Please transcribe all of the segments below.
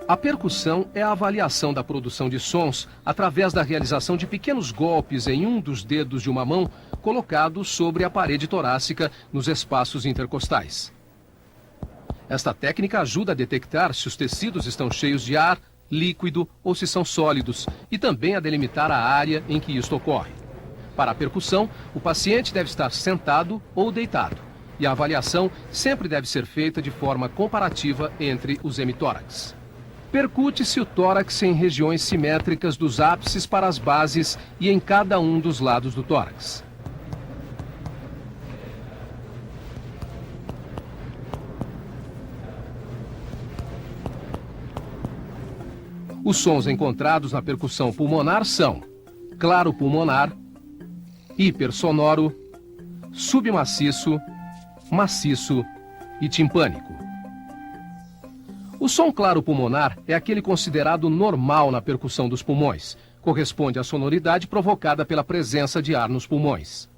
A percussão é a avaliação da produção de sons através da realização de pequenos golpes em um dos dedos de uma mão colocados sobre a parede torácica nos espaços intercostais. Esta técnica ajuda a detectar se os tecidos estão cheios de ar, líquido ou se são sólidos e também a delimitar a área em que isto ocorre. Para a percussão, o paciente deve estar sentado ou deitado e a avaliação sempre deve ser feita de forma comparativa entre os hemitórax. Percute-se o tórax em regiões simétricas dos ápices para as bases e em cada um dos lados do tórax. Os sons encontrados na percussão pulmonar são claro pulmonar, hipersonoro, submaciço, maciço e timpânico. O som claro pulmonar é aquele considerado normal na percussão dos pulmões. Corresponde à sonoridade provocada pela presença de ar nos pulmões.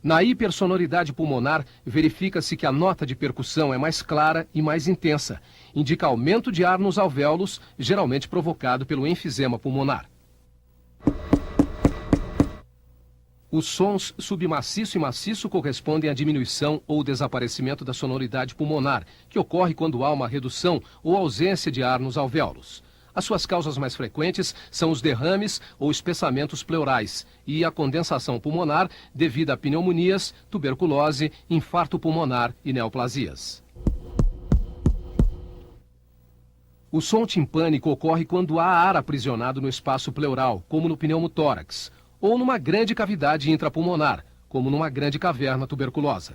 Na hipersonoridade pulmonar, verifica-se que a nota de percussão é mais clara e mais intensa. Indica aumento de ar nos alvéolos, geralmente provocado pelo enfisema pulmonar. Os sons submaciço e maciço correspondem à diminuição ou desaparecimento da sonoridade pulmonar, que ocorre quando há uma redução ou ausência de ar nos alvéolos. As suas causas mais frequentes são os derrames ou espessamentos pleurais e a condensação pulmonar devido a pneumonias, tuberculose, infarto pulmonar e neoplasias. O som timpânico ocorre quando há ar aprisionado no espaço pleural, como no pneumotórax, ou numa grande cavidade intrapulmonar, como numa grande caverna tuberculosa.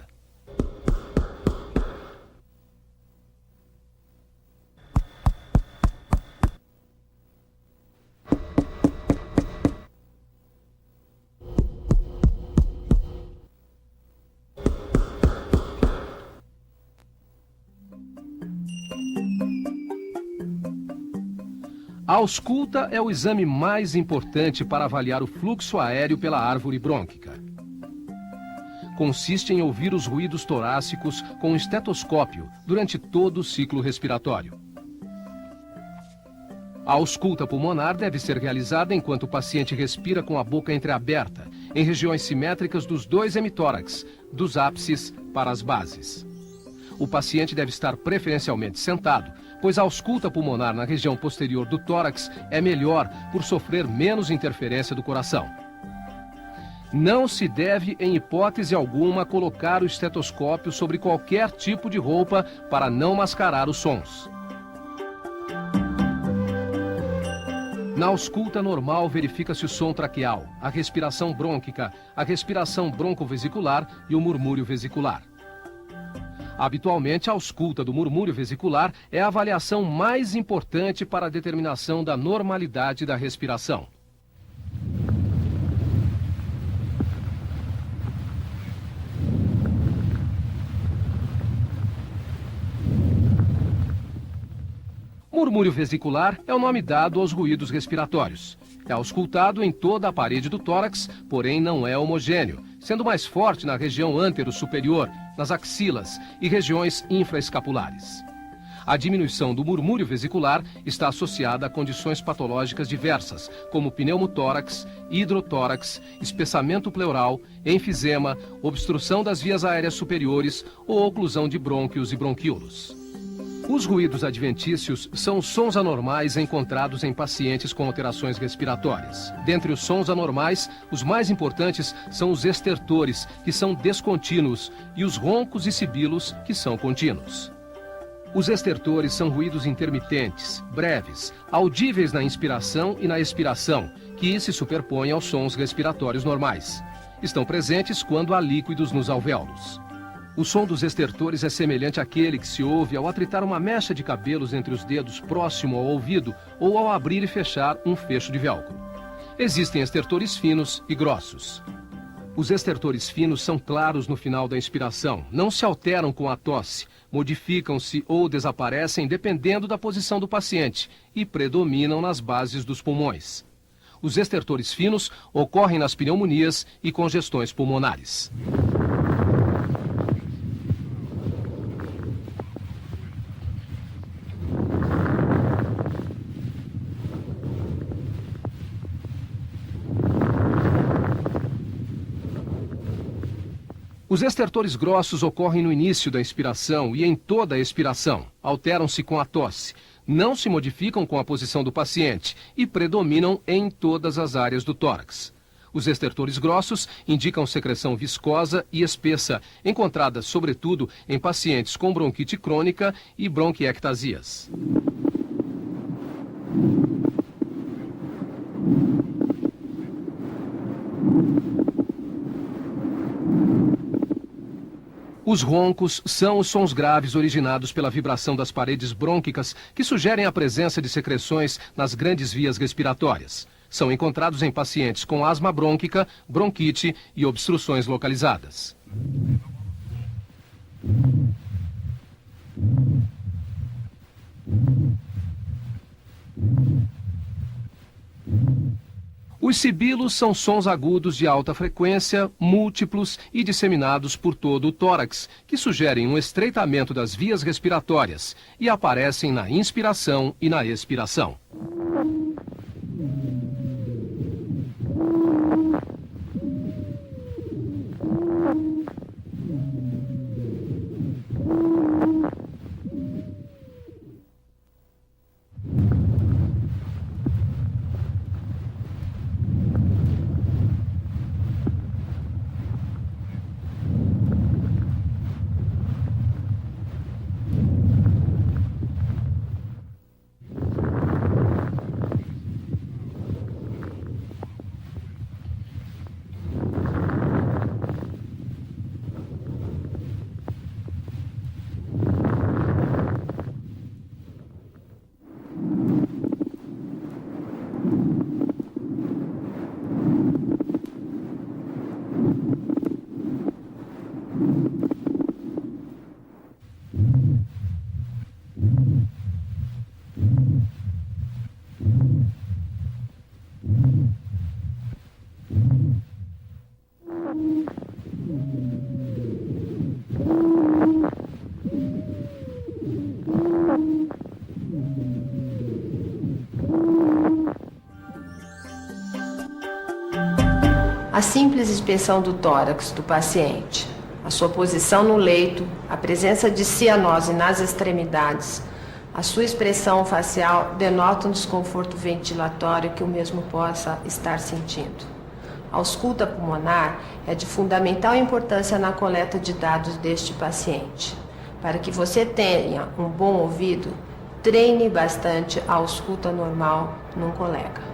A ausculta é o exame mais importante para avaliar o fluxo aéreo pela árvore brônquica. Consiste em ouvir os ruídos torácicos com um estetoscópio durante todo o ciclo respiratório. A ausculta pulmonar deve ser realizada enquanto o paciente respira com a boca entreaberta, em regiões simétricas dos dois hemitórax, dos ápices para as bases. O paciente deve estar preferencialmente sentado, pois a ausculta pulmonar na região posterior do tórax é melhor por sofrer menos interferência do coração. Não se deve, em hipótese alguma, colocar o estetoscópio sobre qualquer tipo de roupa para não mascarar os sons. Na ausculta normal, verifica-se o som traqueal, a respiração brônquica, a respiração broncovesicular e o murmúrio vesicular. Habitualmente, a ausculta do murmúrio vesicular é a avaliação mais importante para a determinação da normalidade da respiração. Murmúrio vesicular é o nome dado aos ruídos respiratórios. É auscultado em toda a parede do tórax, porém não é homogêneo, sendo mais forte na região antero-superior, nas axilas e regiões infraescapulares. A diminuição do murmúrio vesicular está associada a condições patológicas diversas, como pneumotórax, hidrotórax, espessamento pleural, enfisema, obstrução das vias aéreas superiores ou oclusão de brônquios e bronquíolos. Os ruídos adventícios são sons anormais encontrados em pacientes com alterações respiratórias. Dentre os sons anormais, os mais importantes são os estertores, que são descontínuos, e os roncos e sibilos, que são contínuos. Os estertores são ruídos intermitentes, breves, audíveis na inspiração e na expiração, que se superpõem aos sons respiratórios normais. Estão presentes quando há líquidos nos alvéolos. O som dos estertores é semelhante àquele que se ouve ao atritar uma mecha de cabelos entre os dedos próximo ao ouvido ou ao abrir e fechar um fecho de velcro. Existem estertores finos e grossos. Os estertores finos são claros no final da inspiração, não se alteram com a tosse, modificam-se ou desaparecem dependendo da posição do paciente e predominam nas bases dos pulmões. Os estertores finos ocorrem nas pneumonias e congestões pulmonares. Os estertores grossos ocorrem no início da inspiração e em toda a expiração. Alteram-se com a tosse, não se modificam com a posição do paciente e predominam em todas as áreas do tórax. Os estertores grossos indicam secreção viscosa e espessa, encontrada sobretudo em pacientes com bronquite crônica e bronquiectasias. Os roncos são os sons graves originados pela vibração das paredes brônquicas que sugerem a presença de secreções nas grandes vias respiratórias. São encontrados em pacientes com asma brônquica, bronquite e obstruções localizadas. Os sibilos são sons agudos de alta frequência, múltiplos e disseminados por todo o tórax, que sugerem um estreitamento das vias respiratórias e aparecem na inspiração e na expiração. A simples inspeção do tórax do paciente, a sua posição no leito, a presença de cianose nas extremidades, a sua expressão facial denota um desconforto ventilatório que o mesmo possa estar sentindo. A ausculta pulmonar é de fundamental importância na coleta de dados deste paciente. Para que você tenha um bom ouvido, treine bastante a ausculta normal num colega.